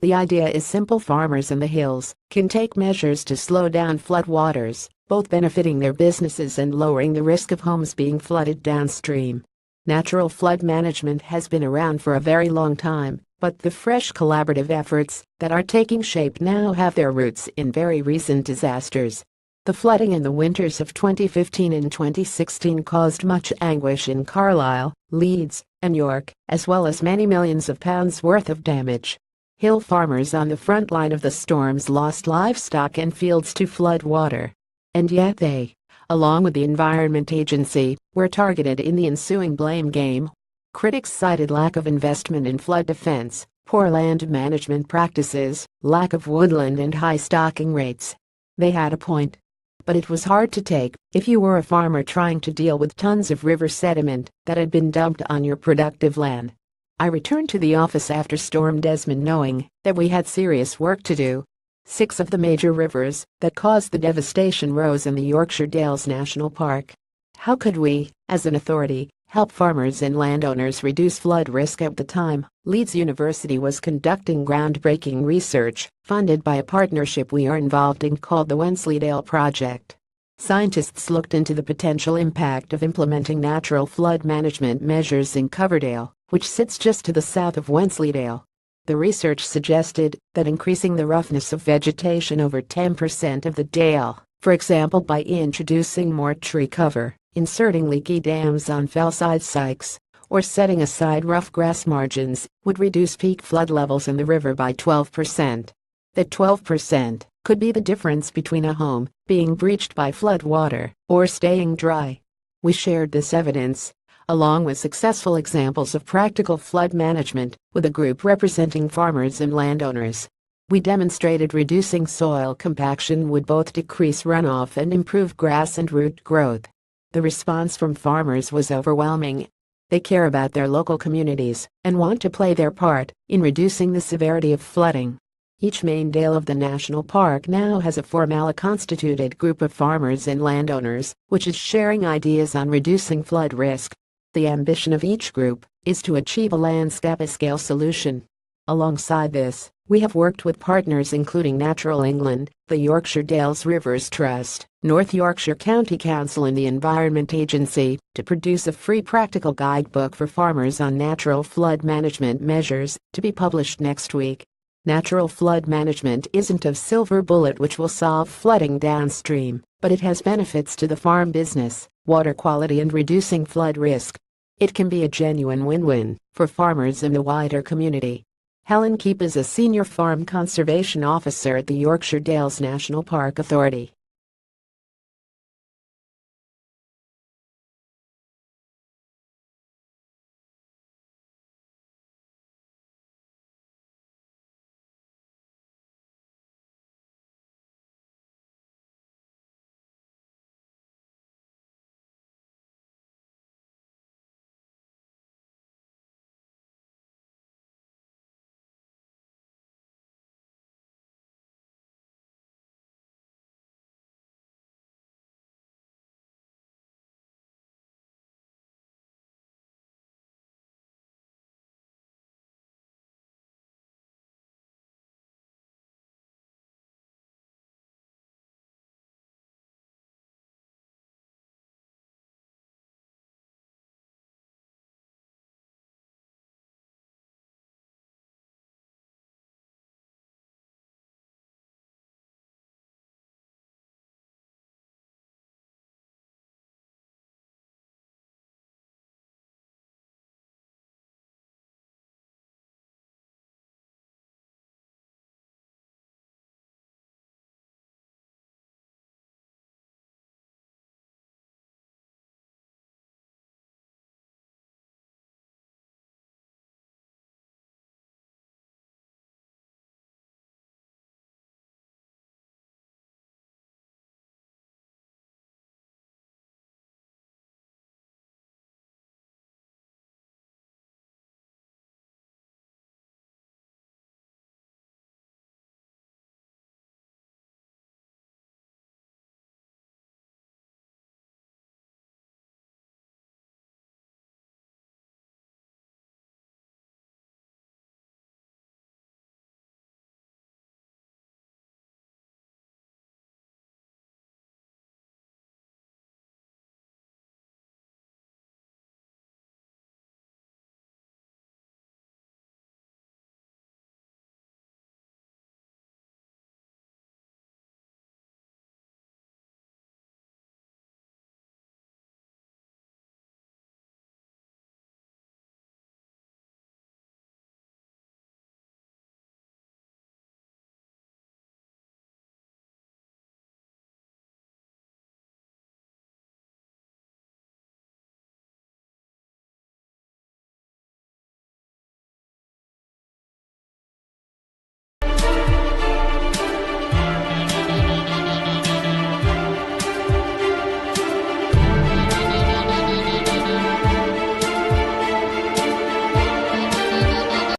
The idea is simple: farmers in the hills can take measures to slow down floodwaters, both benefiting their businesses and lowering the risk of homes being flooded downstream. Natural flood management has been around for a very long time, but the fresh collaborative efforts that are taking shape now have their roots in very recent disasters. The flooding in the winters of 2015 and 2016 caused much anguish in Carlisle, Leeds, and York, as well as many millions of pounds worth of damage. Hill farmers on the front line of the storms lost livestock and fields to flood water. And yet they, along with the Environment Agency, were targeted in the ensuing blame game. Critics cited lack of investment in flood defense, poor land management practices, lack of woodland and high stocking rates. They had a point. But it was hard to take if you were a farmer trying to deal with tons of river sediment that had been dumped on your productive land. I returned to the office after Storm Desmond knowing that we had serious work to do. 6 of the major rivers that caused the devastation rose in the Yorkshire Dales National Park. How could we, as an authority, help farmers and landowners reduce flood risk? At the time, Leeds University was conducting groundbreaking research, funded by a partnership we are involved in called the Wensleydale Project. Scientists looked into the potential impact of implementing natural flood management measures in Coverdale, which sits just to the south of Wensleydale. The research suggested that increasing the roughness of vegetation over 10% of the dale, for example by introducing more tree cover, inserting leaky dams on fellside sites, or setting aside rough grass margins, would reduce peak flood levels in the river by 12%. That 12% could be the difference between a home being breached by flood water or staying dry. We shared this evidence, along with successful examples of practical flood management, with a group representing farmers and landowners. We demonstrated reducing soil compaction would both decrease runoff and improve grass and root growth. The response from farmers was overwhelming. They care about their local communities and want to play their part in reducing the severity of flooding. Each main dale of the national park now has a formally constituted group of farmers and landowners, which is sharing ideas on reducing flood risk. The ambition of each group is to achieve a landscape-scale solution. Alongside this, we have worked with partners including Natural England, the Yorkshire Dales Rivers Trust, North Yorkshire County Council and the Environment Agency to produce a free practical guidebook for farmers on natural flood management measures, to be published next week. Natural flood management isn't a silver bullet which will solve flooding downstream, but it has benefits to the farm business, water quality and reducing flood risk. It can be a genuine win-win for farmers and the wider community. Helen Keep is a senior farm conservation officer at the Yorkshire Dales National Park Authority.